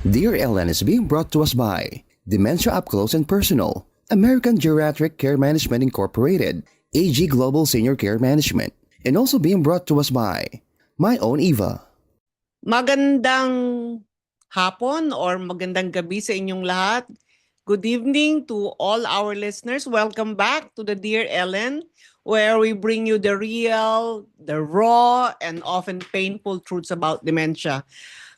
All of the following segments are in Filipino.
Dear Ellen is being brought to us by Dementia Up Close and Personal, American Geriatric Care Management Incorporated, AG Global Senior Care Management, and also being brought to us by My Own Eva. Magandang hapon or magandang gabi sa inyong lahat. Good evening to all our listeners. Welcome back to the Dear Ellen, where we bring you the real, the raw, and often painful truths about dementia.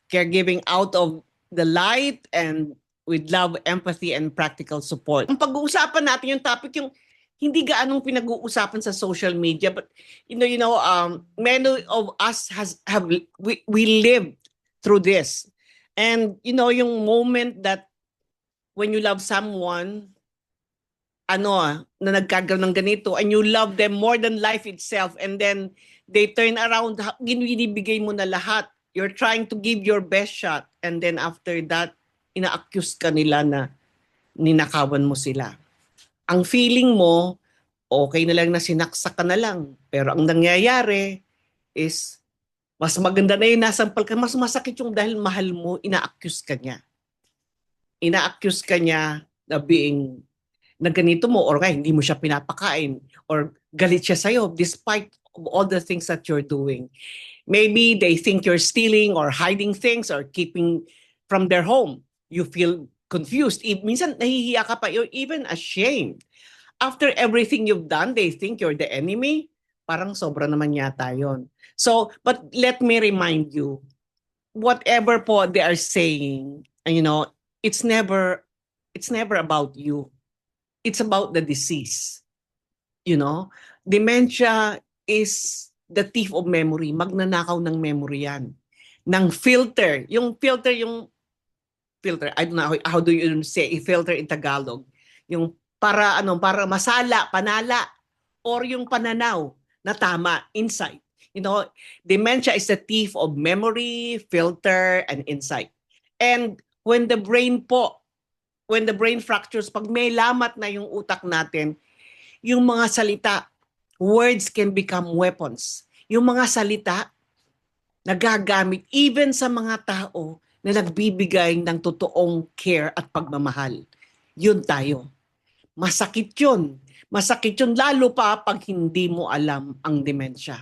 Caregiving out of the light and with love, empathy, and practical support. Ang pag-uusapan natin yung topic yung hindi gaanong pinag-uusapan sa social media, but many of us we lived through this. And yung moment that when you love someone, na nagkagawa ng ganito, and you love them more than life itself, and then they turn around, ginibigay mo na lahat. You're trying to give your best shot, and then after that, ina-accuse ka nila na ninakawan mo sila. Ang feeling mo, okay na lang na sinaksak ka na lang. Pero ang nangyayari is, mas maganda na yung nasampal ka, mas masakit yung dahil mahal mo, ina-accuse ka niya. Ina-accuse ka niya na being na ganito mo, or hindi mo siya pinapakain, or galit siya sa'yo despite all the things that you're doing. Maybe they think you're stealing or hiding things or keeping from their home. You feel confused. Minsan nahihiya ka pa, you're even ashamed. After everything you've done, they think you're the enemy. Parang sobra naman yata yon. So, but let me remind you, whatever po they are saying, it's never about you. It's about the disease. Dementia is the thief of memory. Magnanakaw ng memory yan. Ng filter. Yung filter, I don't know how do you say filter in Tagalog. Yung para masala, panala, or yung pananaw na tama, insight. Dementia is the thief of memory, filter, and insight. And when the brain fractures, pag may lamat na yung utak natin, yung mga salita, words can become weapons. Yung mga salita, nagagamit even sa mga tao na nagbibigay ng totoong care at pagmamahal. Yun tayo. Masakit yun. Masakit yun lalo pa pag hindi mo alam ang dementia.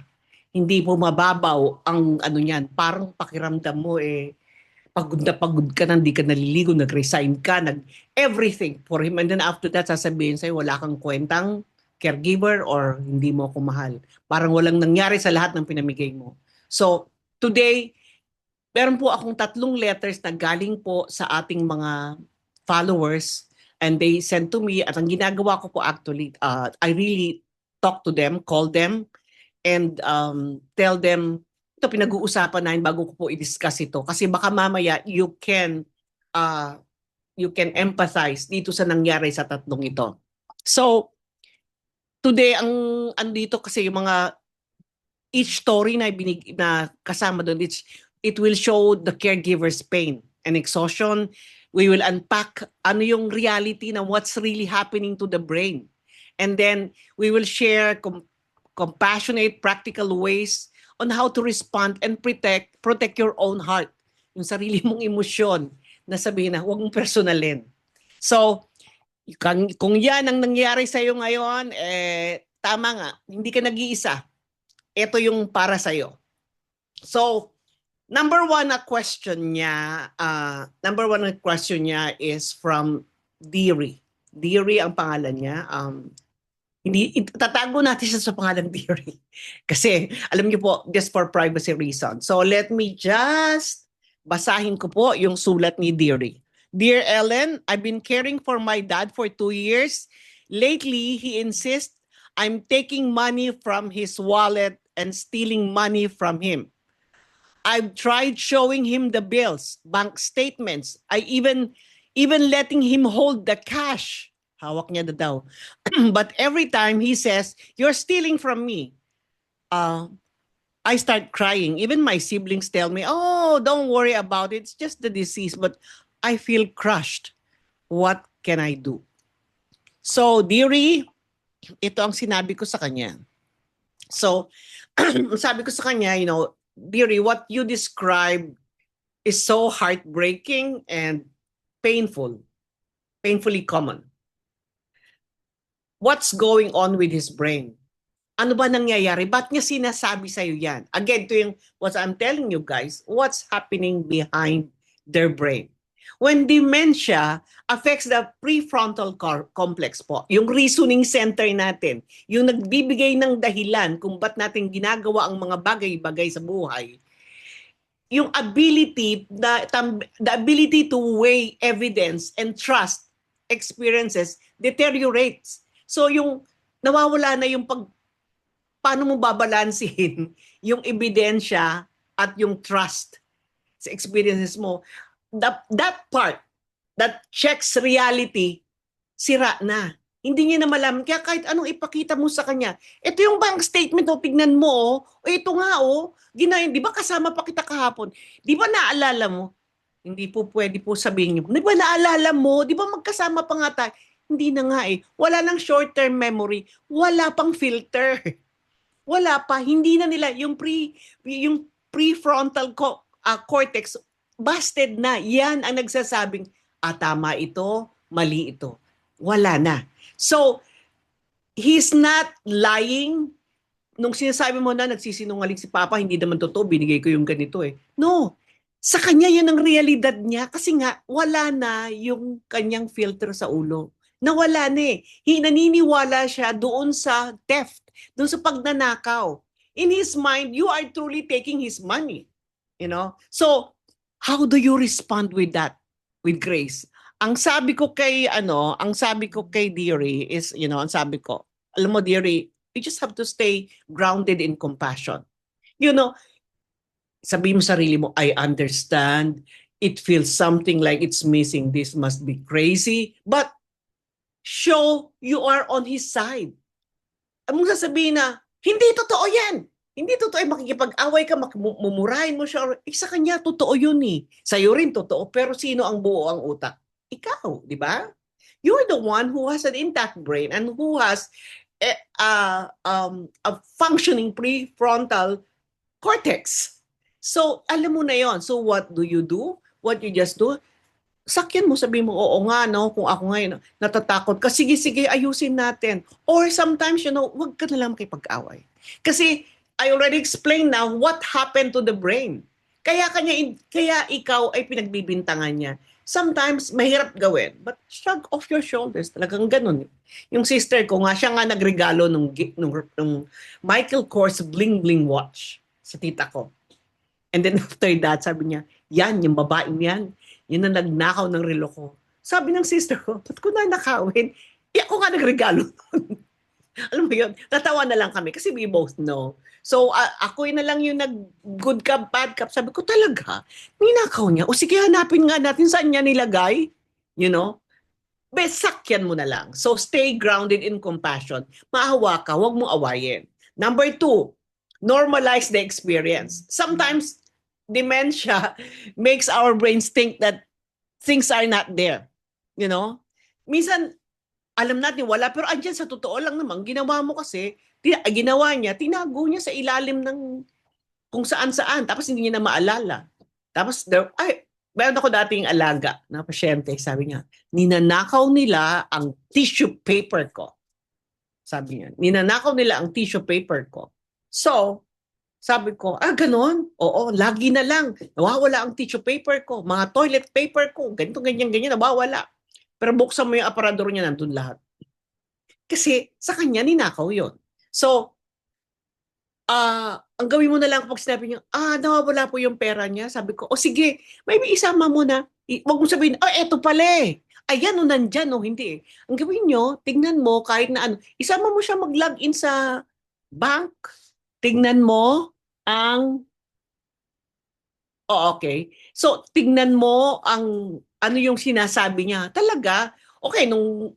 Hindi mo mababaw ang niyan. Parang pakiramdam mo pagod ka na, hindi ka naliligo, nag-resign ka, everything for him. And then after that, sasabihin sa'yo, wala kang kwentang caregiver or hindi mo ako mahal. Parang walang nangyari sa lahat ng pinamigay mo. So, today, meron po akong 3 letters na galing po sa ating mga followers and they sent to me. At ang ginagawa ko po actually, I really talk to them, call them, and tell them, ito pinag-uusapan namin bago ko po i-discuss ito. Kasi baka mamaya you can empathize dito sa nangyari sa 3 ito. So, today, ang andito kasi yung mga each story na kasama doon, it will show the caregiver's pain and exhaustion. We will unpack ano yung reality na what's really happening to the brain. And then we will share compassionate, practical ways on how to respond and protect your own heart. Yung sarili mong emosyon na sabihin na huwag mong personalin. So, kung yan ang nangyari sa iyo ngayon, tama nga, hindi ka nag-iisa. Ito yung para sa iyo. So, number one na question niya is from Deary. Deary ang pangalan niya. Tatago natin siya sa pangalan Deary. Kasi, alam niyo po, just for privacy reasons. So, let me just basahin ko po yung sulat ni Deary. Dear Ellen, I've been caring for my dad for 2 years. Lately, he insists I'm taking money from his wallet and stealing money from him. I've tried showing him the bills, bank statements. I even letting him hold the cash. Hawak niya daw. But every time he says, "You're stealing from me," I start crying. Even my siblings tell me, "Oh, don't worry about it. It's just the disease." But I feel crushed. What can I do? So, Deary, ito ang sinabi ko sa kanya. So, sabi ko sa kanya, Deary, what you described is so heartbreaking and painful, painfully common. What's going on with his brain? Ano ba nangyayari? Ba't niya sinasabi sa'yo yan? Again, to yung what I'm telling you guys, what's happening behind their brain? When dementia affects the prefrontal complex po, yung reasoning center natin, yung nagbibigay ng dahilan kung ba't natin ginagawa ang mga bagay-bagay sa buhay, yung ability, the ability to weigh evidence and trust experiences deteriorates. So yung nawawala na yung paano mo babalansin yung ebidensya at yung trust sa experiences mo. That part that checks reality, sira na. Hindi niya na malaman. Kaya kahit anong ipakita mo sa kanya, ito yung bank statement, o tignan mo, o ito nga, ginayon, di ba kasama pa kita kahapon? Di ba naalala mo? Hindi po pwede po sabihin niyo. Di ba naalala mo? Di ba magkasama pa nga tayo? Hindi na nga eh. Wala nang short-term memory. Wala pang filter. Wala pa. Hindi na nila. Yung prefrontal cortex, busted na. Yan ang nagsasabing, tama ito, mali ito. Wala na. So, he's not lying. Nung sinasabi mo na nagsisinungaling si Papa, hindi naman totoo, binigay ko yung ganito eh. No. Sa kanya yun ang realidad niya kasi nga wala na yung kanyang filter sa ulo. Nawala na eh. Naniniwala siya doon sa theft, doon sa pagnanakaw. In his mind, you are truly taking his money. You know? So, how do you respond with that? With grace? Ang sabi ko kay Deary is, ang sabi ko, alam mo Deary, you just have to stay grounded in compassion. Sabi mo sarili mo, I understand. It feels something like it's missing. This must be crazy. But show you are on his side. Ang mong sasabihin na, hindi totoo yan. Hindi totoo. Makikipag-away ka, mumurahin mo siya. Sa kanya, totoo yun eh. Sa'yo rin totoo. Pero sino ang buo ang utak? Ikaw, di ba? You're the one who has an intact brain and who has a functioning prefrontal cortex. So, alam mo na yon. So, what do? What you just do? Sakyan mo, sabi mo, oo nga, no? Kung ako ngayon natatakot ka, sige, ayusin natin. Or sometimes, wag ka na lang makipag-away. Kasi, I already explained now what happened to the brain. Kaya ikaw ay pinagbibintangan niya. Sometimes, mahirap gawin. But shrug off your shoulders. Talagang ganun. Yung sister ko nga, siya nga nagregalo nung Michael Kors Bling Bling watch sa tita ko. And then after that, sabi niya, yan, yung babaeng yan ang nagnakaw ng relo ko. Sabi ng sister ko, ba't ko na nakawin? Ako nga nagregalo. Alam mo yun, tatawa na lang kami kasi we both know. So, ako na lang yung nag-good cup, bad cup. Sabi ko, talaga? Ninakaw niya? O sige, hanapin nga natin saan niya nilagay. Sakyan mo na lang. So, stay grounded in compassion. Maawa ka, huwag mo awayin. Number 2, normalize the experience. Sometimes, dementia makes our brains think that things are not there. Minsan, alam natin wala, pero andyan sa totoo lang naman, ginawa mo kasi, tinago niya sa ilalim ng kung saan-saan, tapos hindi niya na maalala. Tapos, meron ako dating alaga na pasyente, sabi niya, ninanakaw nila ang tissue paper ko. Sabi niya, ninanakaw nila ang tissue paper ko. So, sabi ko, ganon? Oo, lagi na lang. Nawawala ang tissue paper ko, mga toilet paper ko, ganito, ganyan, nawawala. Pero buksan mo yung aparador niya, nandun lahat. Kasi sa kanya, ninakaw yon. So, ang gawin mo na lang pag sinabi niya, nawawala po yung pera niya. Sabi ko, sige, maybe isama mo na. Huwag mo sabihin, eto pala eh. Ayan, nandyan, hindi eh. Ang gawin nyo, tignan mo kahit na isama mo siya mag-log in sa bank. Tignan mo ang okay. So, tignan mo ang ano yung sinasabi niya. Talaga, okay, nung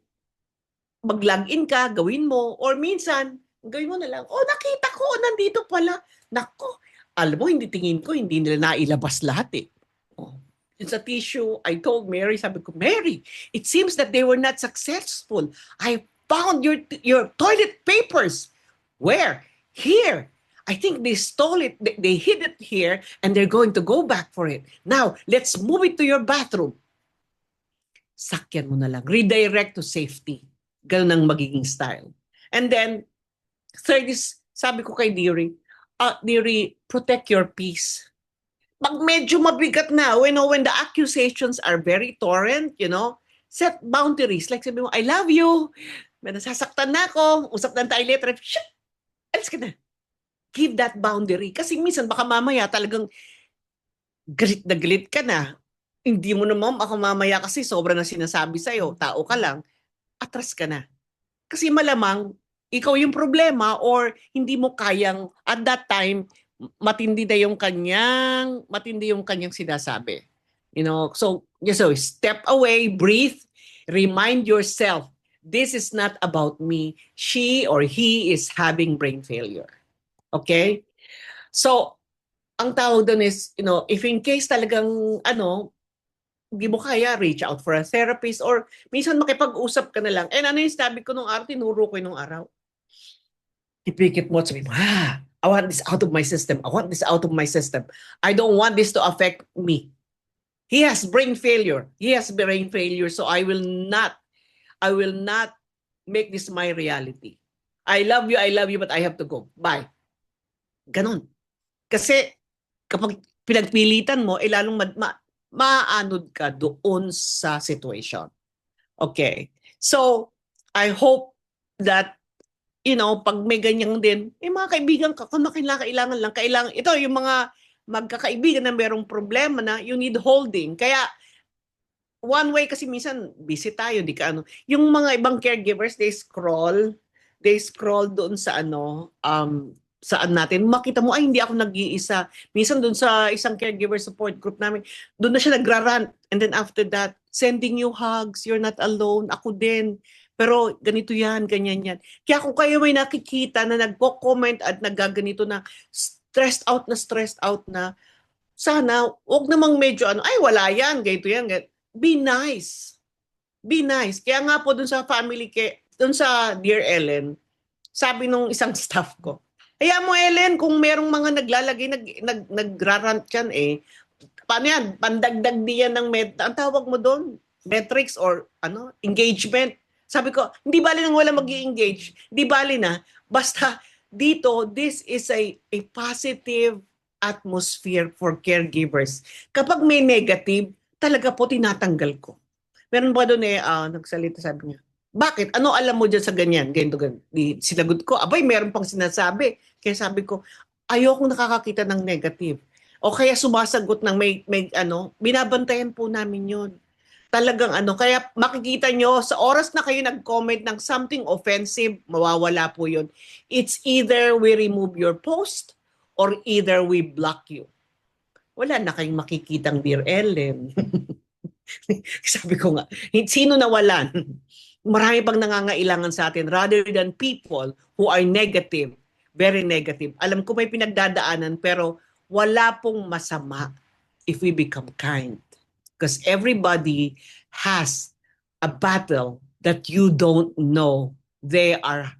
mag-login ka, gawin mo. Or minsan, gawin mo na lang, nakita ko, nandito pala. Nako, alam mo, tingin ko, hindi nila nailabas lahat eh. Yung sa tissue, I told Mary, sabi ko, Mary, it seems that they were not successful. I found your toilet papers. Where? Here. I think they stole it, they hid it here, and they're going to go back for it. Now, let's move it to your bathroom. Sakyan mo na lang. Redirect to safety. Ganun ang magiging style. And then, third is, sabi ko kay Deary, Deary, protect your peace. Pag medyo mabigat na, when the accusations are very torrent, set boundaries. Like sabi mo, I love you. May nasasaktan na ako. Usap na tayo later. Shit! Alis ka na. Give that boundary. Kasi minsan baka mamaya talagang galit na galit ka na. Hindi mo naman ako mamaya kasi sobra na sinasabi sa'yo. Tao ka lang. Atras ka na. Kasi malamang ikaw yung problema or hindi mo kayang at that time matindi yung kanyang sinasabi. So step away, breathe, remind yourself, this is not about me. She or he is having brain failure. Okay? So, ang tawag doon is, if in case talagang, hindi mo kaya, reach out for a therapist or minsan makipag-usap ka na lang. And ano yung sabi ko nung araw, tinuro ko nung araw. Ipikit mo at sabi mo, I want this out of my system. I want this out of my system. I don't want this to affect me. He has brain failure. So I will not make this my reality. I love you, but I have to go. Bye. Ganon. Kasi kapag pinagpilitan mo, lalong maanod ka doon sa situation. Okay. So, I hope that, pag may ganyan din, mga kaibigan ka, kung kailangan lang, ito yung mga magkakaibigan na merong problema na you need holding. Kaya, one way kasi minsan busy tayo, di ka yung mga ibang caregivers, they scroll doon sa saan natin, makita mo, hindi ako nag-iisa. Minsan doon sa isang caregiver support group namin, doon na siya nagrarant. And then after that, sending you hugs, you're not alone, ako din. Pero ganito yan, ganyan yan. Kaya kung kayo may nakikita na nagko-comment at nagaganito na stressed out na, sana, huwag namang medyo ay wala yan, ganito yan. Be nice. Be nice. Kaya nga po doon sa family, doon sa Dear Ellen, sabi nung isang staff ko, kaya mo Ellen, kung merong mga naglalagay, nagrarant yan paano yan? Pandagdag diyan ng ang tawag mo doon? Metrics or engagement. Sabi ko, hindi bali nang wala mag-i-engage. Hindi bali na. Basta dito, this is a positive atmosphere for caregivers. Kapag may negative, talaga po tinatanggal ko. Meron ba doon nagsalita, sabi niya, bakit? Ano alam mo dyan sa ganyan? Ganito. Sinagot ko, abay, meron pang sinasabi. Kaya sabi ko, ayokong nakakakita ng negative. O kaya sumasagot ng may binabantayan po namin yon. Talagang kaya makikita nyo, sa oras na kayo nag-comment ng something offensive, mawawala po yun. It's either we remove your post or either we block you. Wala na kayong makikitang Dear Ellen. Sabi ko nga, sino nawalan? Marami pang nangangailangan sa atin rather than people who are negative, very negative. Alam ko may pinagdadaanan pero wala pong masama if we become kind. Because everybody has a battle that you don't know they are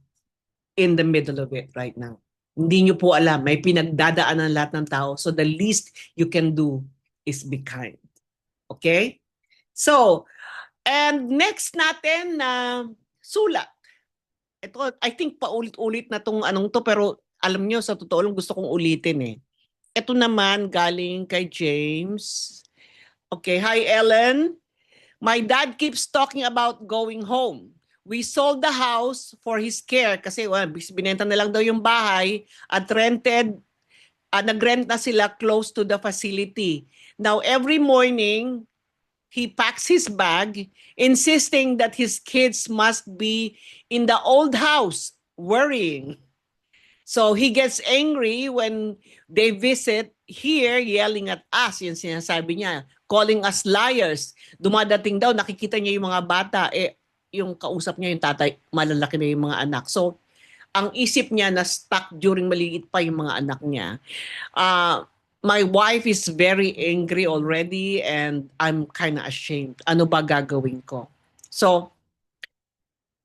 in the middle of it right now. Hindi nyo po alam, may pinagdadaanan lahat ng tao. So the least you can do is be kind. Okay? So, and next natin na sulat. Ito, I think paulit-ulit na tong to pero alam nyo, sa totoo lang gusto kong ulitin Ito naman galing kay James. Okay, hi Ellen. My dad keeps talking about going home. We sold the house for his care kasi binenta na lang daw yung bahay at nag-rent na sila close to the facility. Now, every morning, he packs his bag, insisting that his kids must be in the old house, worrying. So he gets angry when they visit here, yelling at us, yung sinasabi niya, calling us liars. Dumadating daw, nakikita niya yung mga bata, yung kausap niya yung tatay, malalaki na yung mga anak. So, ang isip niya na stuck during maliit pa yung mga anak niya. My wife is very angry already and I'm kind of ashamed. Ano ba gagawin ko? So,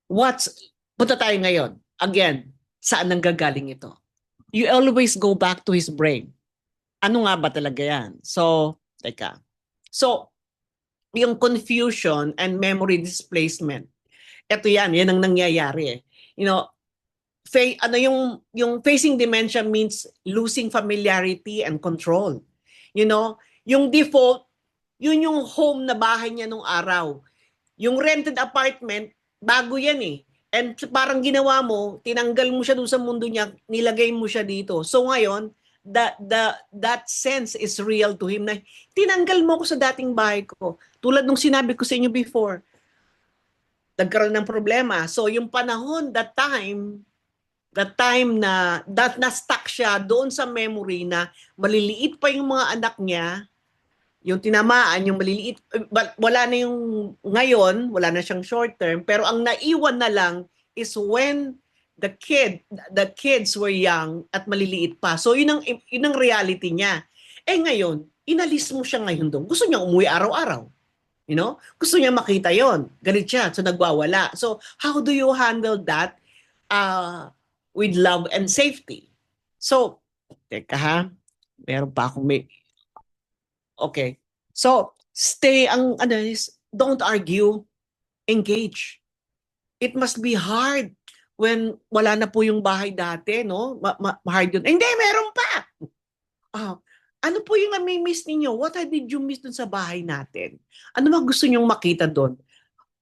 punta tayo ngayon. Again, saan nanggagaling ito? you always go back to his brain. Ano nga ba talaga yan? So, teka. So, yung confusion and memory displacement, ito yan ang nangyayari eh. You know, yung facing dementia means losing familiarity and control. You know, yung default, yun yung home na bahay niya nung araw. Yung rented apartment, bago yan eh. And parang ginawa mo, tinanggal mo siya doon sa mundo niya, nilagay mo siya dito. So ngayon, that sense is real to him na tinanggal mo ko sa dating bahay ko. Tulad nung sinabi ko sa inyo before, nagkaroon ng problema. So yung panahon, that time na na-stuck siya doon sa memory na maliliit pa yung mga anak niya, yung tinamaan, yung maliliit, wala na yung ngayon, wala na siyang short term, pero ang naiwan na lang is when the kids were young at maliliit pa. So yun ang reality niya. Eh ngayon, inalis mo siya ngayon doon. Gusto niya umuwi araw-araw. You know? Gusto niya makita yon. Galit siya, so nagwawala. So how do you handle that with love and safety? So, teka ha, meron pa akong okay. So, don't argue, engage. It must be hard when wala na po yung bahay dati, no? Hard yun. Hindi, meron pa! Ano po yung nami-miss ninyo? What did you miss dun sa bahay natin? Ano ba gusto nyong makita doon?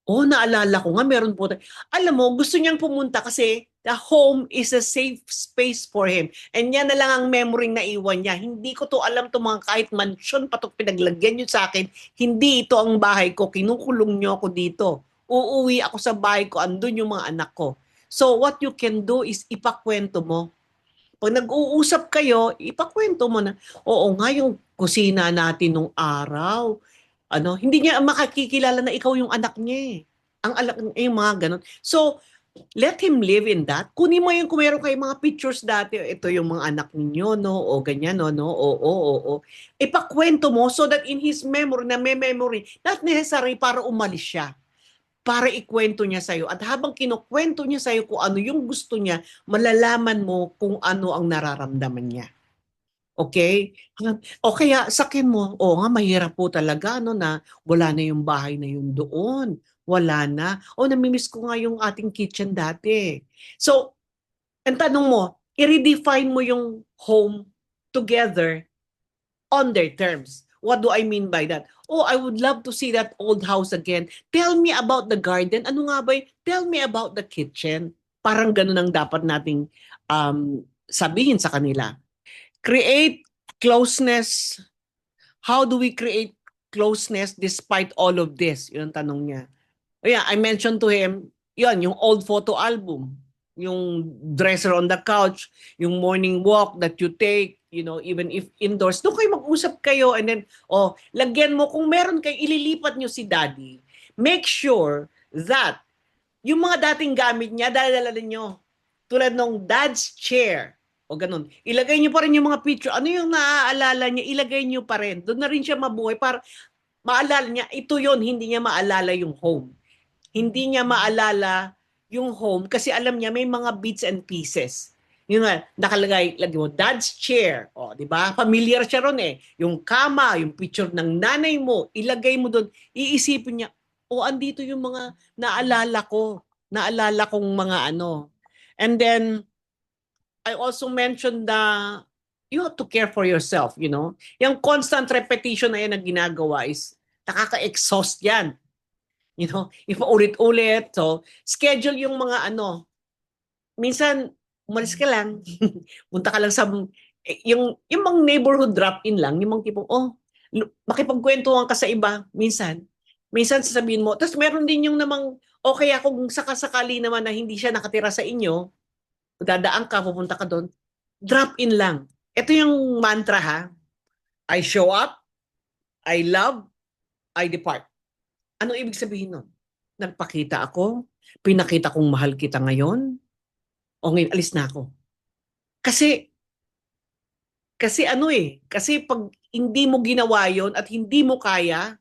Naalala ko nga, meron po. Alam mo, gusto niyang pumunta kasi the home is a safe space for him. And yan na lang ang memory na iwan niya. Hindi ko to alam to mga kahit mansion pa to pinaglagyan niyo sa akin. Hindi ito ang bahay ko. Kinukulong niyo ako dito. Uuwi ako sa bahay ko. Andun yung mga anak ko. So what you can do is ipakwento mo. Pag nag-uusap kayo, ipakwento mo na, oo nga yung kusina natin nung araw. Hindi niya makakikilala na ikaw yung anak niya eh. Yung mga ganun. So, let him live in that. Kunin mo yung kung meron kayong mga pictures dati, ito yung mga anak ninyo, no? O ganyan, no? Oo. Ipakwento mo so that in his memory, na may memory, not necessary para umalis siya. Para ikwento niya sa'yo. At habang kinukwento niya sa'yo kung ano yung gusto niya, malalaman mo kung ano ang nararamdaman niya. Okay? O kaya sakin mo, nga mahirap po talaga na wala na yung bahay na yun doon. Wala na. Namimiss ko nga yung ating kitchen dati. So, ang tanong mo, i-redefine mo yung home together on their terms. What do I mean by that? I would love to see that old house again. Tell me about the garden. Ano nga ba yun? Tell me about the kitchen. Parang ganun ang dapat nating sabihin sa kanila. Create closeness. How do we create closeness despite all of this? Yun ang tanong niya. I mentioned to him, yung old photo album, yung dresser on the couch, yung morning walk that you take, even if indoors, doon kayo mag-usap kayo and then, lagyan mo, kung meron kayo, ililipat nyo si daddy. Make sure that yung mga dating gamit niya, dala-dala nyo. Tulad ng dad's chair, o ganun. Ilagay niyo pa rin yung mga picture. Ano yung naaalala niya, ilagay niyo pa rin. Doon na rin siya mabuhay para maalala niya, ito yon, hindi niya maalala yung home. Hindi niya maalala yung home kasi alam niya may mga bits and pieces. Yun nga, nakalagay, lagi mo, dad's chair. Di ba? Familiar siya ron eh. Yung kama, yung picture ng nanay mo, ilagay mo doon. Iisipin niya, andito yung mga naalala ko. Naalala kong mga ano. And then, I also mentioned na you have to care for yourself, Yung constant repetition na yan na ginagawa is nakaka-exhaust yan. If ulit-ulit. So, schedule yung mga minsan, umalis ka lang. Punta ka lang sa, yung mga neighborhood drop-in lang, yung mga tipong, makipagkwentuhan ka sa iba, minsan sasabihin mo, tapos meron din yung namang, kaya kung sakasakali naman na hindi siya nakatira sa inyo, dadaan ka, pupunta ka doon, drop in lang. Ito yung mantra ha. I show up, I love, I depart. Anong ibig sabihin nun? Nagpakita ako, pinakita kong mahal kita ngayon, ngayon alis na ako. Kasi pag hindi mo ginawa yon at hindi mo kaya,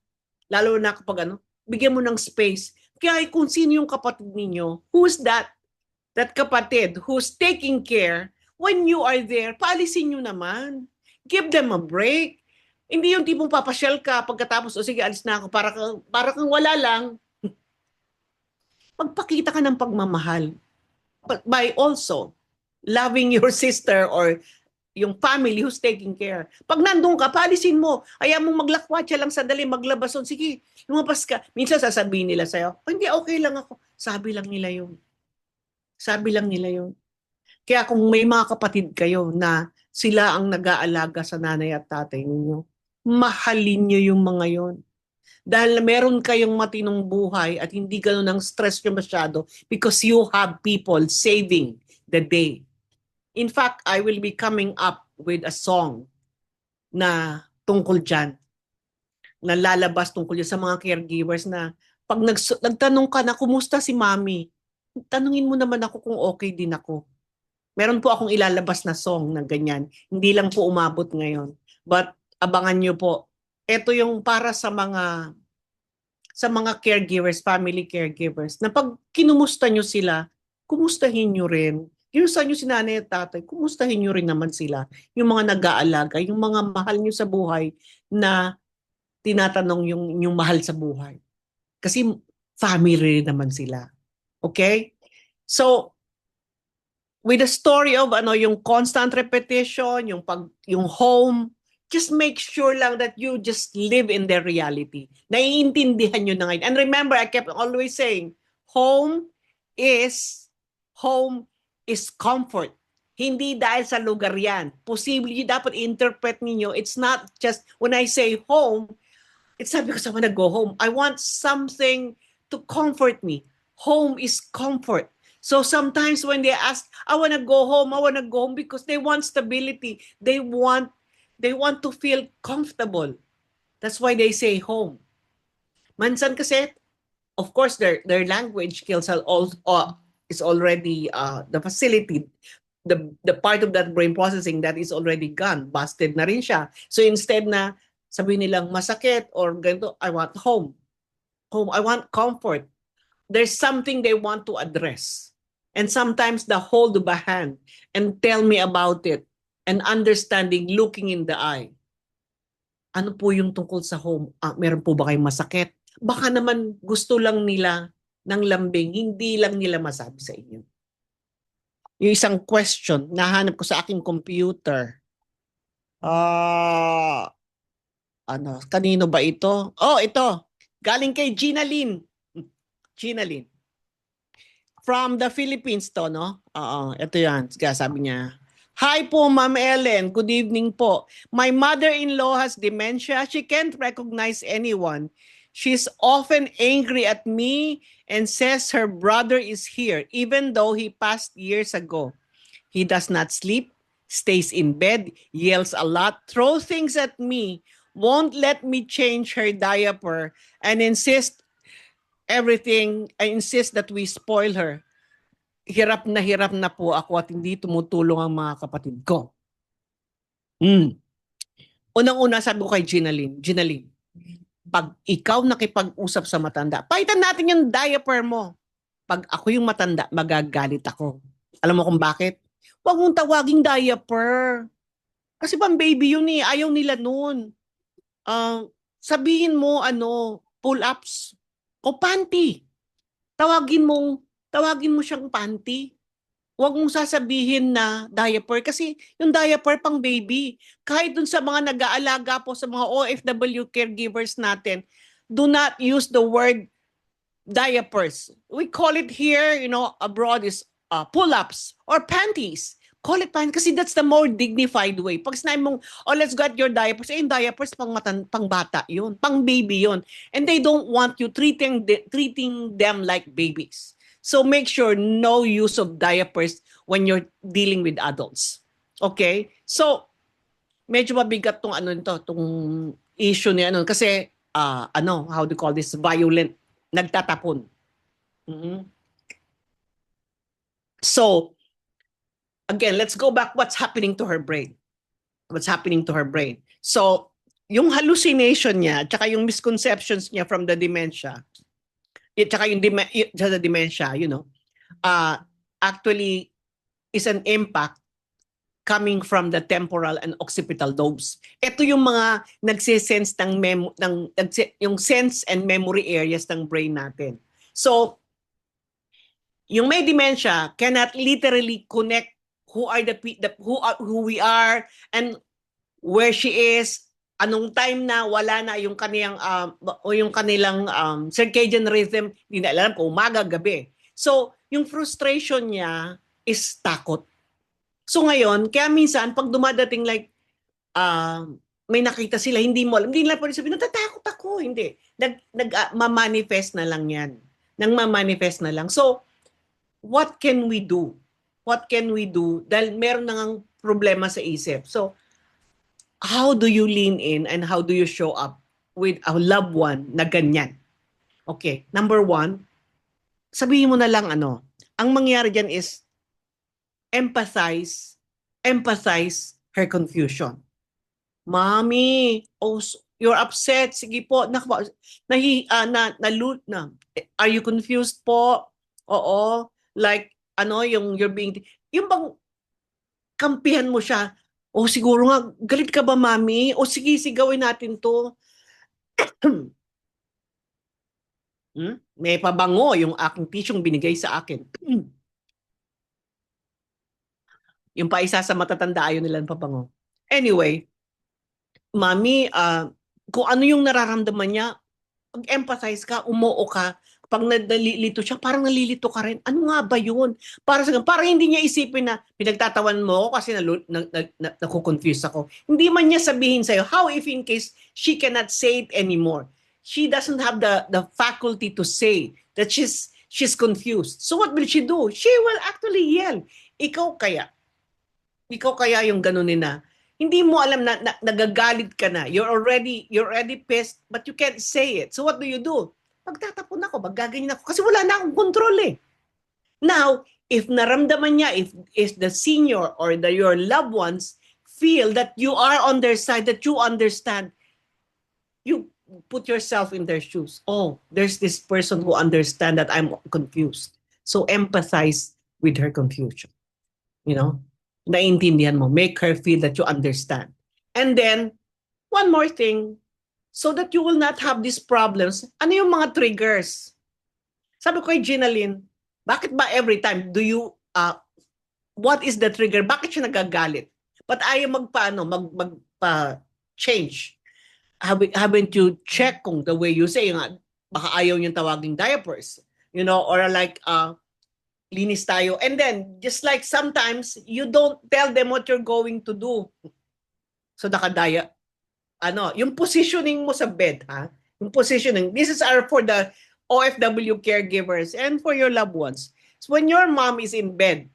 lalo na kapag bigyan mo ng space. Kaya kung sino yung kapatid ninyo, who's that kapatid who's taking care when you are there, paalisin nyo naman. Give them a break. Hindi yung tipong papasyal ka pagkatapos, o sige, alis na ako, para kang wala lang. Magpakita ka ng pagmamahal. But by also loving your sister or yung family who's taking care. Pag nandun ka, paalisin mo. Ayaw mong maglakwatsa lang sandali, maglabason. Sige, lumabas ka. Minsan sasabihin nila sa'yo, oh, hindi, okay lang ako. Sabi lang nila yun. Sabi lang nila yun. Kaya kung may mga kapatid kayo na sila ang nag-aalaga sa nanay at tatay ninyo, mahalin nyo yung mga yon. Dahil meron kayong matinong buhay at hindi ganun ang stress nyo masyado because you have people saving the day. In fact, I will be coming up with a song na tungkol dyan, na lalabas tungkol dyan sa mga caregivers na pag nagtanong ka na, kumusta si mami? Tanungin mo naman ako kung okay din ako. Meron po akong ilalabas na song na ganyan. Hindi lang po umabot ngayon. But abangan nyo po. Ito yung para sa mga caregivers, family caregivers, na pag kinumusta nyo sila, kumustahin nyo rin. Kinusta nyo si nanay at tatay, kumustahin nyo rin naman sila. Yung mga nag-aalaga, yung mga mahal nyo sa buhay na tinatanong yung mahal sa buhay. Kasi family rin naman sila. Okay? So, with the story of yung constant repetition, yung home, just make sure lang that you just live in their reality. Naiintindihan nyo na ngayon. And remember, I kept always saying, home is comfort. Hindi dahil sa lugar yan. Posible, dapat interpret ninyo, it's not just, when I say home, it's not because I want to go home. I want something to comfort me. Home is comfort. So sometimes when they ask, I want to go home because they want stability. They want to feel comfortable. That's why they say home. Mansan kasi, of course, their language skills are is already the facility, the part of that brain processing that is already gone, busted na rin siya. So instead na sabihin nilang masakit or ganito, I want home. Home, I want comfort. There's something they want to address. And sometimes the hold of a hand and tell me about it and understanding, looking in the eye. Ano po yung tungkol sa home? Meron po ba kayong masakit? Baka naman gusto lang nila ng lambing, hindi lang nila masabi sa inyo. Yung isang question, nahanap ko sa aking computer. Kanino ba ito? Oh, ito. Galing kay Gina Lynn. Gina Lynn. From the Philippines to, no? Ito yan. Sabi niya, hi po, Ma'am Ellen. Good evening po. My mother-in-law has dementia. She can't recognize anyone. She's often angry at me and says her brother is here, even though he passed years ago. He does not sleep, stays in bed, yells a lot, throws things at me, won't let me change her diaper, and insists that we spoil her. Hirap na po ako at hindi tumutulong ang mga kapatid ko. Unang-una sabi ko kay Gina Lynn, pag ikaw nakipag-usap sa matanda, paitan natin yung diaper mo. Pag ako yung matanda, magagalit ako. Alam mo kung bakit? Huwag mong tawaging diaper. Kasi pang baby yun eh, ayaw nila nun. Sabihin mo pull-ups o panty. Tawagin mo siyang panty. Huwag mong sasabihin na diaper kasi yung diaper pang baby. Kahit dun sa mga nag-aalaga po sa mga OFW caregivers natin, do not use the word diapers. We call it here, abroad is pull-ups or panties. Call it panties kasi that's the more dignified way. Pag sinabi mong, let's get your diapers, yung diapers pang bata yun, pang baby yun. And they don't want you treating them like babies. So make sure no use of diapers when you're dealing with adults. Okay? So medyo mabigat tong issue ni kasi how do you call this, violent, nagtatapon. So again, let's go back what's happening to her brain. So yung hallucination niya, tsaka yung misconceptions niya from the dementia, tsaka yung dementia, actually is an impact coming from the temporal and occipital lobes. Ito yung mga nagsisense yung sense and memory areas ng brain natin. So, yung may dementia cannot literally connect who we are and where she is, anong time na wala na yung kanilang circadian rhythm, hindi na alam kung umaga, gabi. So, yung frustration niya is takot. So ngayon, kaya minsan pag dumadating like may nakita sila, hindi mo alam, hindi nila pwede sabihin, natatakot ako, hindi. Ma-manifest na lang yan. Ma-manifest na lang. So, what can we do? What can we do? Dahil meron nang problema sa isip. So, how do you lean in and how do you show up with a loved one na ganyan? Okay, number one, sabihin mo na lang ang mangyari dyan is empathize her confusion. Mommy, you're upset. Sige po. Are you confused po? Oo. Like, you're being, yung bang kampihan mo siya, siguro nga, galit ka ba, mami? Sige, sigawin natin to. May pabango yung aking tisyong binigay sa akin. Yung pa isa sa matatanda, ayaw nila ng pabango. Anyway, mami, kung ano yung nararamdaman niya, pag-empathize ka, umuo ka, pag nalilito siya, parang nalilito ka rin. Ano nga ba yun? Para hindi niya isipin na pinagtatawan mo ako kasi nakukonfuse ako. Hindi man niya sabihin sa'yo, how if in case she cannot say it anymore? She doesn't have the faculty to say that she's confused. So what will she do? She will actually yell. Ikaw kaya yung ganunin na, hindi mo alam na nagagalit ka na. You're already pissed, but you can't say it. So what do? Magtatapon ako, maggaganyan ako. Kasi wala na akong control eh. Now, if naramdaman niya, if the senior or your loved ones feel that you are on their side, that you understand, you put yourself in their shoes. There's this person who understand that I'm confused. So empathize with her confusion. Naiintindihan mo. Make her feel that you understand. And then, one more thing, so that you will not have these problems, ano yung mga triggers? Sabi ko kay Ginaline, bakit ba every time do you, what is the trigger? Bakit siya nagagalit? But ayaw magpa-change. Haven't you checked kung the way you say, baka ayaw niyang tawaging diapers, or like, linis tayo. And then, just like sometimes, you don't tell them what you're going to do. So, yung positioning mo sa bed, ha? Yung positioning. This is for the OFW caregivers and for your loved ones. So, when your mom is in bed,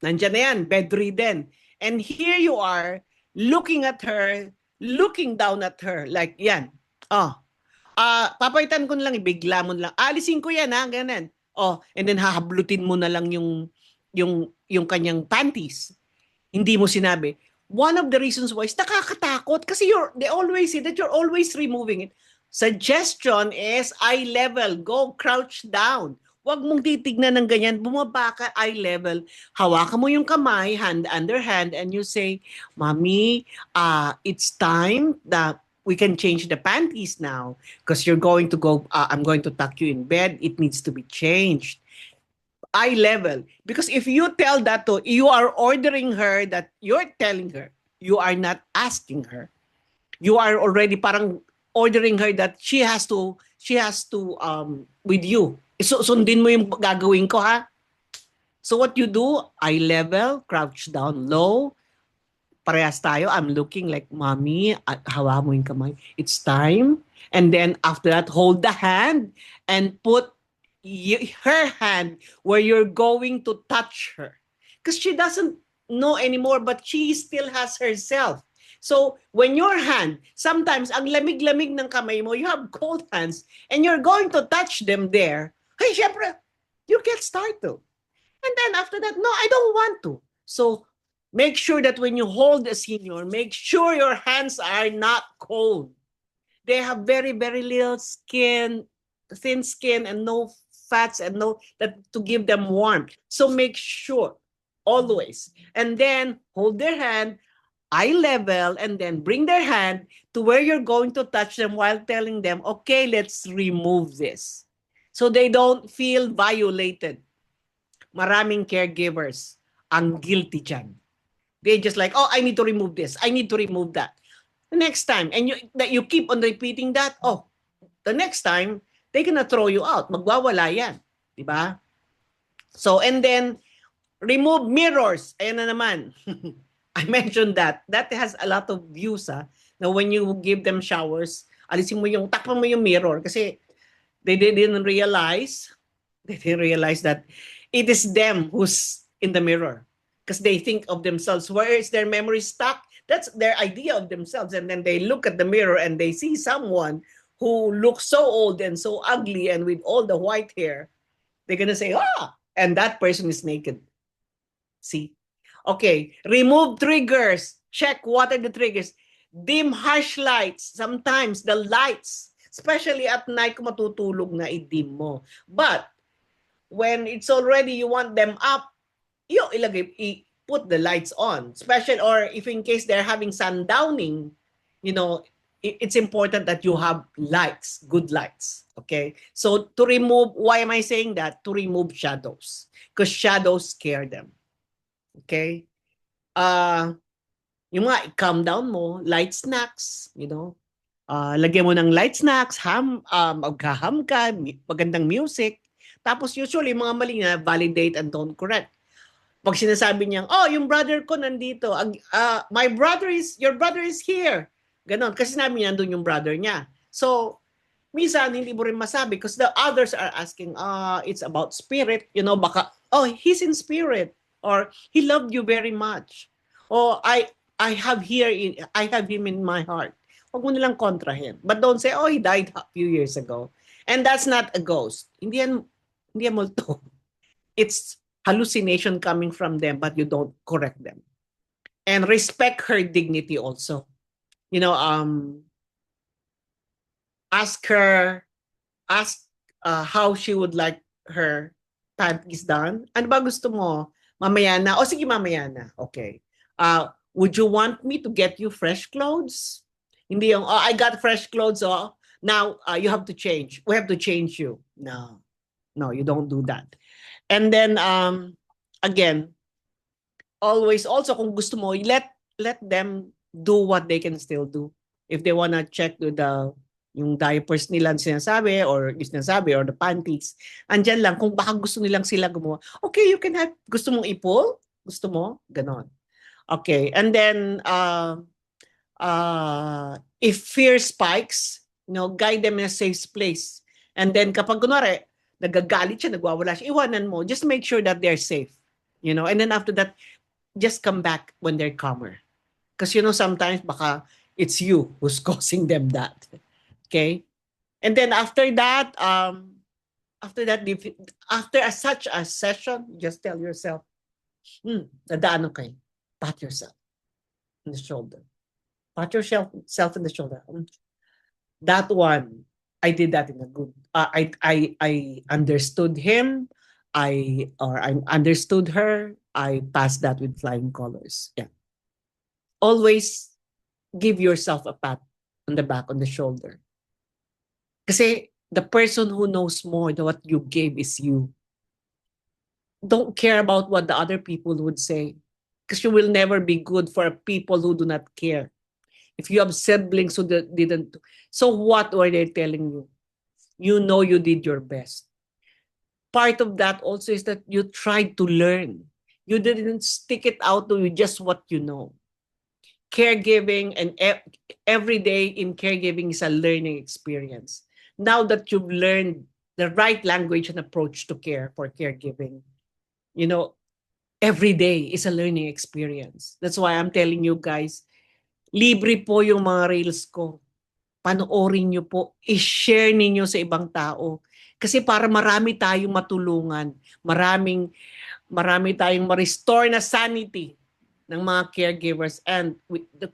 nandyan na yan, bedridden. And here you are, looking at her, looking down at her, like yan. Papaitan ko na lang, ibigla mo na lang. Alisin ko yan, ha? Ganun. And then hahablutin mo na lang yung kanyang panties. Hindi mo sinabi. One of the reasons why is nakakatakot kasi they always say that you're always removing it. Suggestion is eye level. Go crouch down. Huwag mong titignan ng ganyan. Bumaba ka eye level. Hawakan mo yung kamay, hand under hand, and you say, Mommy, it's time that we can change the panties now because you're going to go, I'm going to tuck you in bed. It needs to be changed. Eye level. Because if you tell that you are ordering her that you're telling her, you are not asking her. You are already parang ordering her that she has to with you. So, sundin mo yung gagawin ko, ha? So what you do, eye level, crouch down low, parehas tayo, I'm looking like, Mommy, hawa mo yung kamay. It's time. And then after that, hold the hand and put her hand where you're going to touch her. Because she doesn't know anymore, but she still has herself. So when your hand, sometimes ang lamig-lamig ng kamay mo, you have cold hands, and you're going to touch them there, hey, syempre, you get startled. And then after that, no, I don't want to. So make sure that when you hold a senior, make sure your hands are not cold. They have very, very little skin, thin skin, and no fats and no that to give them warmth. So make sure always. And then hold their hand, eye level, and then bring their hand to where you're going to touch them while telling them, okay, let's remove this. So they don't feel violated. Maraming caregivers ang guilty dyan. They just like, oh, I need to remove this. I need to remove that. The next time, and you keep on repeating that, oh, the next time, they're gonna throw you out. Magwawala yan. Diba? So, and then, remove mirrors. Ayan na naman. I mentioned that. That has a lot of views, na when you give them showers, alisin mo yung, takpan mo yung mirror kasi they didn't realize that it is them who's in the mirror because they think of themselves. Where is their memory stuck? That's their idea of themselves. And then they look at the mirror and they see someone who looks so old and so ugly and with all the white hair. They're gonna say, and that person is naked. See? Okay, remove triggers. Check what are the triggers. Dim harsh lights. Sometimes the lights, especially at night kung matutulog na, i-dim mo. But when it's already you want them up, put the lights on. Special, or if in case they're having sundowning, it's important that you have lights, good lights. Okay? So to remove, why am I saying that? To remove shadows. Because shadows scare them. Okay? Yung mga calm down mo, light snacks, lagyan mo ng light snacks, maghaham ka, magandang music. Tapos usually, mga mali na, validate and don't correct. Pag sinasabi niya, yung brother ko nandito, your brother is here. Ganon, kasi sinabi niya, nandun yung brother niya. So, minsan, hindi mo rin masabi because the others are asking, it's about spirit, baka, he's in spirit. Or, he loved you very much. Or, I have him in my heart. Huwag mo nilang kontrahin. But don't say, he died a few years ago. And that's not a ghost. Hindi yan multo. It's hallucination coming from them, but you don't correct them. And respect her dignity also. Ask how she would like her panties done. Ano ba gusto mo? Mamaya na. Sige, mamaya na. Okay. Would you want me to get you fresh clothes? Hindi yung, I got fresh clothes, now you have to change. We have to change you. No, you don't do that. And then, again, always, also, kung gusto mo, let them do what they can still do. If they wanna check with yung diapers nila sinasabi, or the panties, andyan lang, kung baka gusto nilang sila gumawa, okay, you can have, gusto mong i-pull? Gusto mo? Ganon. Okay, and then, if fear spikes, guide them in a safe place. And then kapag kunwari, nagagalit siya, nagwawala siya, iwanan mo. Just make sure that they're safe. And then after that, just come back when they're calmer. Because sometimes baka it's you who's causing them that. Okay? And then after that, after such a session, just tell yourself, nadaan kayo. Pat yourself in the shoulder. Pat yourself in the shoulder. That one, I did that in a good. I understood him. I understood her. I passed that with flying colors. Yeah. Always give yourself a pat on the back, on the shoulder. Kasi the person who knows more than what you gave is you. Don't care about what the other people would say. Because you will never be good for people who do not care. If you have siblings who didn't, so what were they telling you? You know you did your best. Part of that also is that you tried to learn. You didn't stick it out to just what you know. Caregiving and every day in caregiving is a learning experience. Now that you've learned the right language and approach to care for caregiving, every day is a learning experience. That's why I'm telling you guys, libre po yung mga reels ko. Panoorin nyo po, i-share ninyo sa ibang tao. Kasi para marami tayong matulungan, marami tayong ma-restore na sanity ng mga caregivers, and the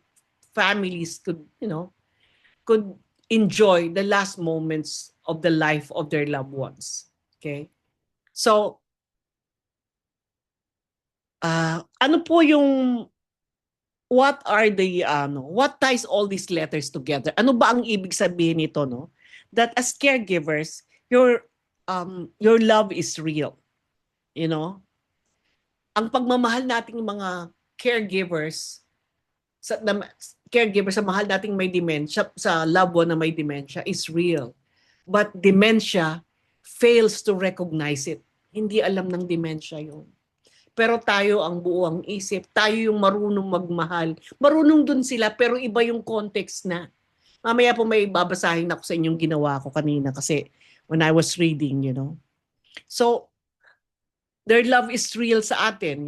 families could enjoy the last moments of the life of their loved ones. Okay? So, Ano po yung what are the what ties all these letters together? Ano ba ang ibig sabihin nito, no? That as caregivers, your love is real, you know? Ang pagmamahal nating mga caregivers sa na, caregiver sa mahal nating may dementia, sa loved one na may dementia is real. But dementia fails to recognize it. Hindi alam ng dementia 'yon. Pero tayo ang buo ang isip, tayo yung marunong magmahal. Marunong dun sila pero iba yung context na. Mamaya po may babasahin ako sa inyong ginawa ko kanina kasi when I was reading, So, their love is real sa atin.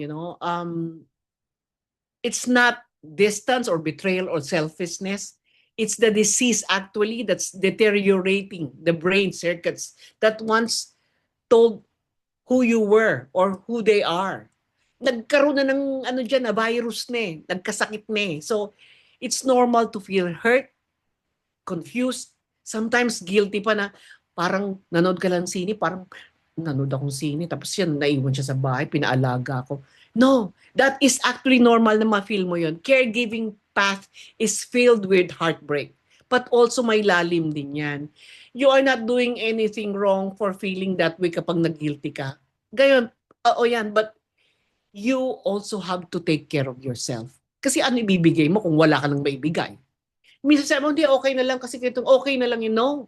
It's not distance or betrayal or selfishness. It's the disease actually that's deteriorating the brain circuits that once told who you were or who they are. Nagkaroon na ng na virus na nagkasakit na So, it's normal to feel hurt, confused, sometimes guilty pa na parang nanood ka lang sine, parang nanood akong sine, tapos yan, naiwan siya sa bahay, pinaalaga ko. No, that is actually normal na ma-feel mo yun. Caregiving path is filled with heartbreak. But also may lalim din yan. You are not doing anything wrong for feeling that way kapag nag-guilty ka. Gayon, oo yan, but you also have to take care of yourself. Kasi ano ibibigay mo kung wala ka nang maibigay? Minsan sabi mo, hindi, okay na lang kasi itong okay na lang yun. No.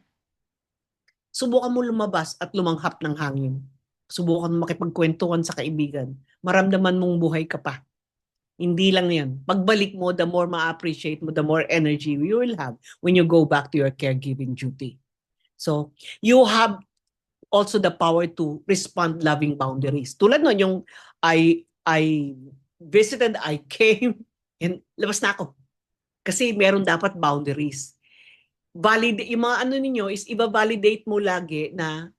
Subukan mo lumabas at lumanghap ng hangin. Subukan mo makipagkwentuhan sa kaibigan. Maramdaman mong buhay ka pa. Hindi lang yan. Pagbalik mo, the more ma-appreciate mo, the more energy you will have when you go back to your caregiving duty. So, you have also the power to respond loving boundaries. Tulad nun, yung I visited, I came, and labas na ako. Kasi meron dapat boundaries. Yung mga ano ninyo is i-validate mo lagi na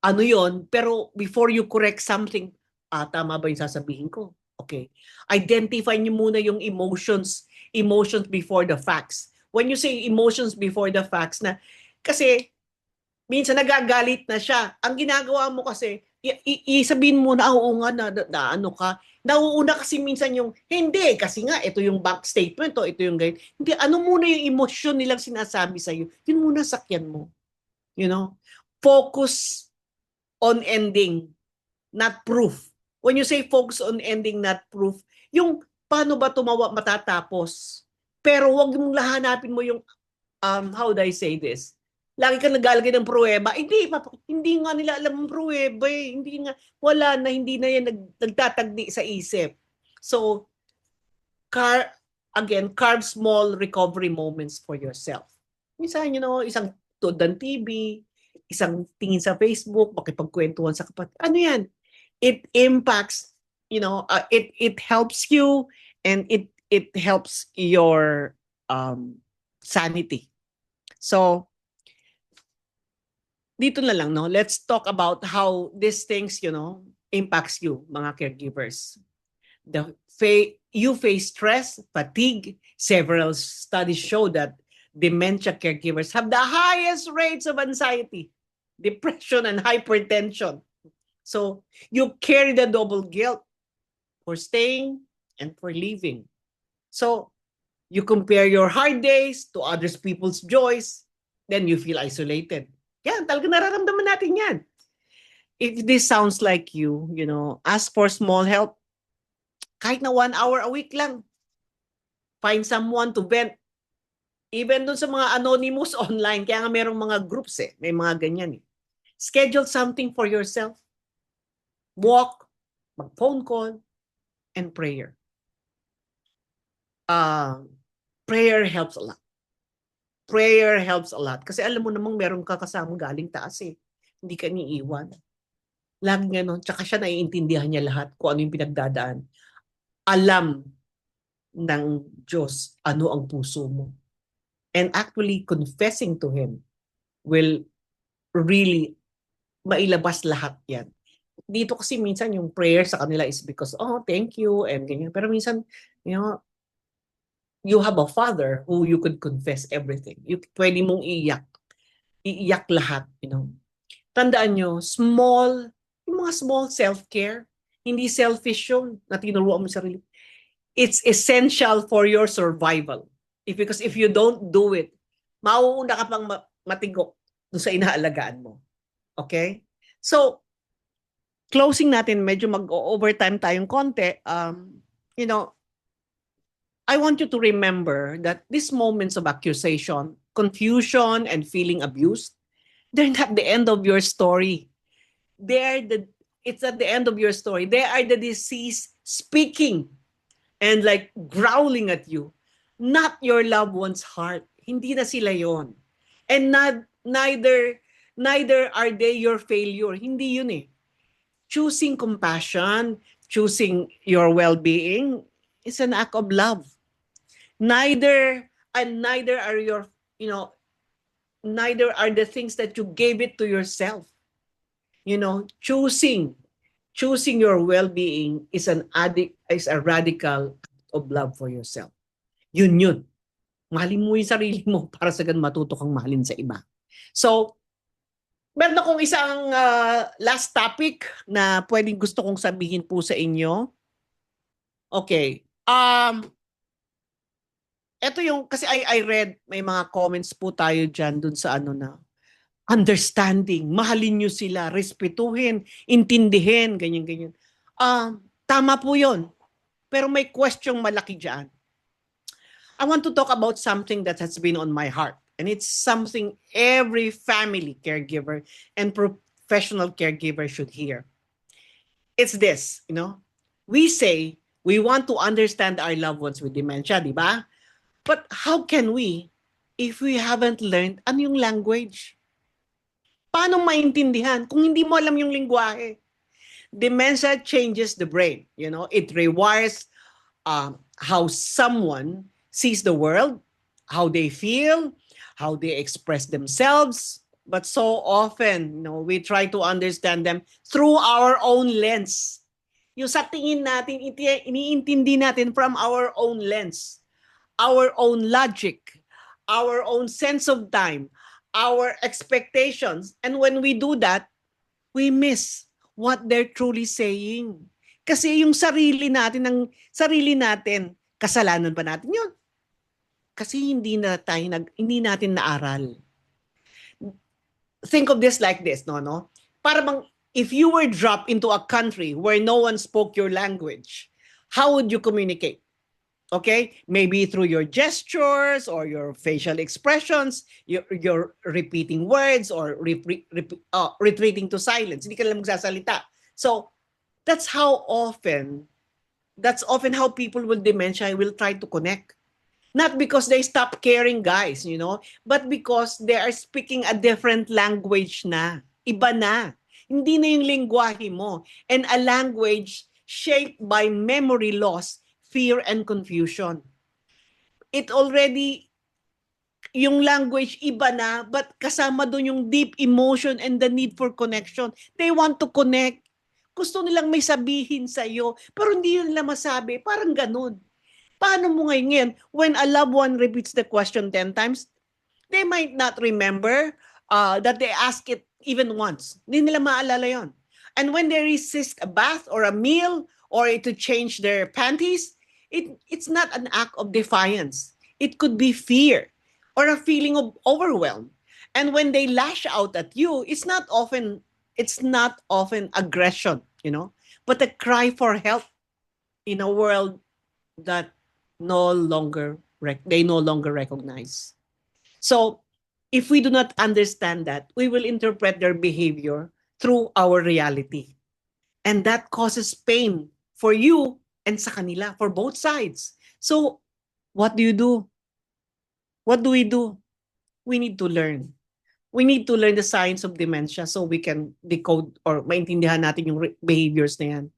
ano yon, pero before you correct something, tama ba yung sasabihin ko? Okay. Identify niyo muna yung emotions before the facts. When you say emotions before the facts na, kasi minsan nagagalit na siya. Ang ginagawa mo kasi, isabihin mo na, oo nga, na ano ka. Nauuna kasi minsan yung, hindi, kasi nga, ito yung bank statement, ito yung ganyan. Hindi, ano muna yung emosyon nilang sinasabi sa'yo, yun muna sakyan mo. Focus on ending, not proof. When you say focus on ending, not proof, yung paano ba tumawa matatapos. Pero wag mong lahanapin mo yung, how do I say this? Lagi ka naglalagay ng pruweba. Hindi nga nila alam ang pruweba eh. Hindi nga, wala na, hindi na yan nagtatagdi sa isip. So, carve small recovery moments for yourself. Minsan, isang tuod ng TV, isang tingin sa Facebook, makipagkwentuhan sa kapatid. Ano yan? It impacts, it helps you and it helps your sanity. So, dito na lang, no? Let's talk about how these things, impacts you, mga caregivers. You face stress, fatigue. Several studies show that dementia caregivers have the highest rates of anxiety, depression, and hypertension. So, you carry the double guilt for staying and for leaving. So, you compare your hard days to other people's joys, then you feel isolated. Yan, talaga nararamdaman natin yan. If this sounds like you, ask for small help. Kahit na 1 hour a week lang. Find someone to vent. Even dun sa mga anonymous online, kaya nga merong mga groups may mga ganyan Schedule something for yourself. Walk, mag-phone call, and prayer. Prayer helps a lot. Prayer helps a lot. Kasi alam mo namang meron ka kasamang galing taas Hindi ka niiwan. Lagi gano'n. Tsaka siya naiintindihan niya lahat kung ano yung pinagdadaan. Alam ng Diyos ano ang puso mo. And actually confessing to Him will really mailabas lahat yan. Dito kasi minsan yung prayer sa kanila is because, thank you, and ganyan. Pero minsan, you have a father who you could confess everything. Pwede mong iiyak lahat, Tandaan nyo, yung mga small self-care, Hindi selfish yun na tinuruan mo sarili. It's essential for your survival. Because if you don't do it, mauuna ka pang matigok doon sa inaalagaan mo. Okay? So, closing natin, medyo mag-overtime tayong konti. You know, I want you to remember that these moments of accusation, confusion, and feeling abused, they're not the end of your story. It's at the end of your story. They are the disease speaking and like growling at you, not your loved one's heart. Hindi na sila yon. And neither are they your failure. Hindi yun eh. Choosing compassion, choosing your well-being is an act of love. Neither are your, you know, neither are the things that you gave it to yourself. You know, choosing your well-being is a radical of love for yourself. Yun. Mahalin mo yung sarili mo para sa ganun matuto kang mahalin sa iba. So, meron akong isang last topic na pwedeng gusto kong sabihin po sa inyo. Okay. Ito yung, kasi I read, may mga comments po tayo dyan dun sa ano na, understanding, mahalin nyo sila, respetuhin, intindihin, ganyan. Tama po yun. Pero may question malaki dyan. I want to talk about something that has been on my heart. And it's something every family caregiver and professional caregiver should hear. It's this, you know, we say we want to understand our loved ones with dementia, di ba? But how can we if we haven't learned ano yung language? Paano maintindihan kung hindi mo alam yung lingwahe? Dementia changes the brain. You know, it rewires how someone sees the world, how they feel, how they express themselves. But so often, you know, we try to understand them through our own lens. Yung sa tingin natin, iniintindi natin from our own lens, our own logic, our own sense of time, our expectations. And when we do that, we miss what they're truly saying. Kasi yung sarili natin, kasalanan ba natin yun? Kasi hindi natin naaral. Think of this like this, no? Para bang if you were dropped into a country where no one spoke your language, how would you communicate? Okay, maybe through your gestures or your facial expressions, you're repeating words or retreating to silence. Hindi ka lang magsasalita. So that's often how people with dementia will try to connect. Not because they stop caring, guys, you know, but because they are speaking a different language na. Iba na. Hindi na yung lingwahe mo. And a language shaped by memory loss, fear, and confusion. Yung language iba na, but kasama doon yung deep emotion and the need for connection. They want to connect. Gusto nilang may sabihin sa iyo, pero hindi nila masabi. Parang ganun. Paano mo ngayon, when a loved one repeats the question 10 times, they might not remember that they ask it even once. Hindi nila maalala yon. And when they resist a bath or a meal or to change their panties, it's not an act of defiance. It could be fear or a feeling of overwhelm. And when they lash out at you, it's not often aggression, you know, but a cry for help in a world that they no longer recognize. So if we do not understand that, we will interpret their behavior through our reality. And that causes pain for you and sa kanila, for both sides. So what do you do? What do we do? We need to learn. We need to learn the science of dementia so we can decode or maintindihan natin yung behaviors na yan.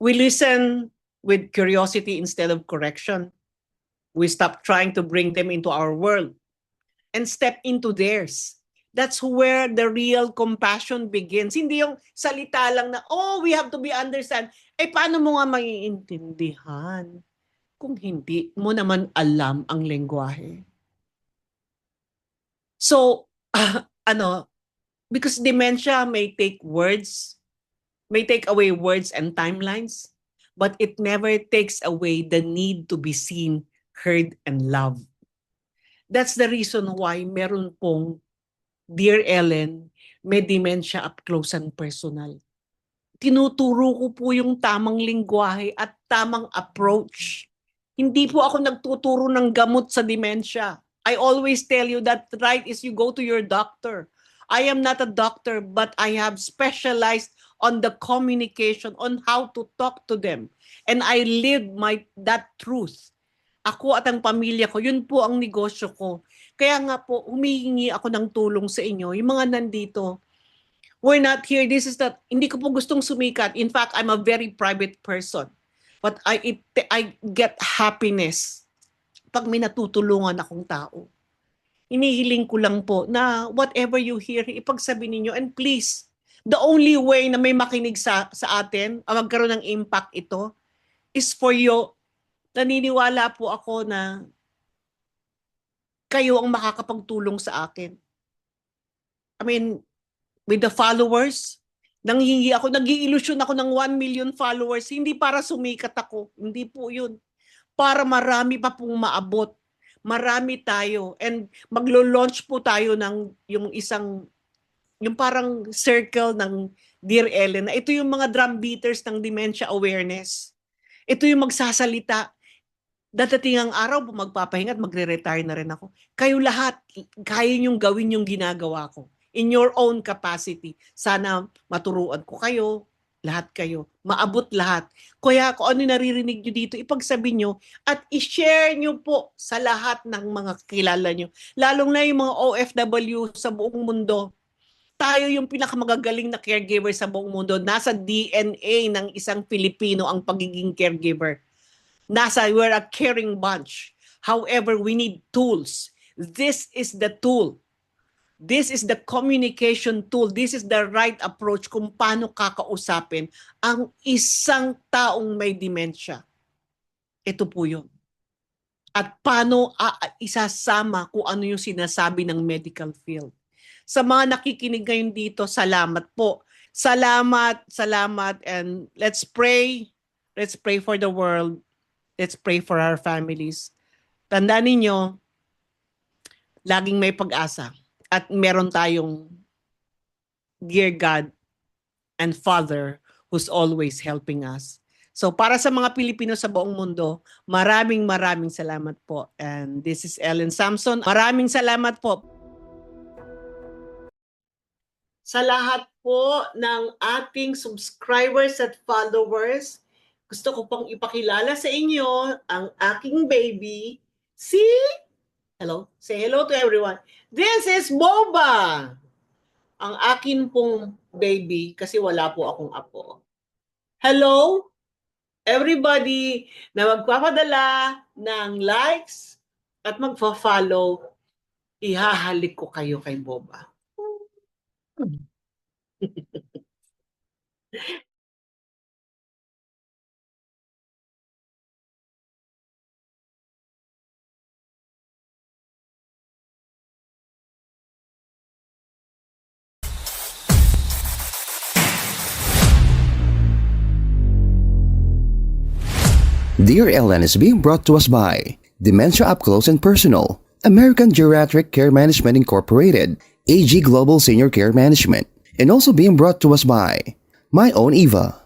We listen with curiosity instead of correction. We stop trying to bring them into our world and step into theirs. That's where the real compassion begins. Hindi yung salita lang na, oh, we have to be understand. Eh, paano mo nga maiintindihan kung hindi mo naman alam ang lengguwahe? So, because dementia may take words, may take away words and timelines, but it never takes away the need to be seen, heard, and loved. That's the reason why meron pong Dear Ellen, may dementia up close and personal. Tinuturo ko po yung tamang lingwahe at tamang approach. Hindi po ako nagtuturo ng gamot sa dementia. I always tell you that right is you go to your doctor. I am not a doctor, but I have specialized on the communication, on how to talk to them. And I live that truth. Ako at ang pamilya ko, yun po ang negosyo ko. Kaya nga po, humihingi ako ng tulong sa inyo. Yung mga nandito, we're not here. This is not, hindi ko po gustong sumikat. In fact, I'm a very private person. But I get happiness pag may natutulungan akong tao. Inihiling ko lang po na whatever you hear, ipagsabi ninyo. And please, the only way na may makinig sa atin, magkaroon ng impact ito, is for you. Naniniwala po ako na kayo ang makakapagtulong sa akin. I mean, with the followers, nag-iilusyon ako ng 1 million followers, hindi para sumikat ako, hindi po yun. Para marami pa pong maabot. Marami tayo. And maglo-launch po tayo ng yung parang circle ng Dear Ellen. Ito yung mga drum beaters ng dementia awareness. Ito yung magsasalita. Dadating ang araw, magpapahinga at magre-retire na rin ako. Kayo lahat, kaya niyong gawin yung ginagawa ko. In your own capacity. Sana maturuan ko kayo, lahat kayo. Maabot lahat. Kaya kung ano naririnig nyo dito, ipagsabi nyo at i-share nyo po sa lahat ng mga kilala nyo. Lalong na yung mga OFW sa buong mundo. Tayo yung pinakamagagaling na caregiver sa buong mundo. Nasa DNA ng isang Pilipino ang pagiging caregiver. We're a caring bunch. However, we need tools. This is the tool. This is the communication tool. This is the right approach kung paano kakausapin ang isang taong may dementia. Ito po yun. At paano isasama kung ano yung sinasabi ng medical field. Sa mga nakikinig ngayon dito, salamat po. Salamat, and let's pray. Let's pray for the world. Let's pray for our families. Tandaan ninyo, laging may pag-asa. At meron tayong dear God and Father who's always helping us. So para sa mga Pilipino sa buong mundo, maraming salamat po. And this is Ellen Samson. Maraming salamat po. Sa lahat po ng ating subscribers at followers, gusto ko pong ipakilala sa inyo ang aking baby, hello? Say hello to everyone. This is Boba! Ang akin pong baby, kasi wala po akong apo. Hello, everybody na magpapadala ng likes at magpa-follow, ihahalik ko kayo kay Boba. Dear Ellen is being brought to us by Dementia Up Close and Personal, American Geriatric Care Management Incorporated, AG Global Senior Care Management, and also being brought to us by My Own Eva.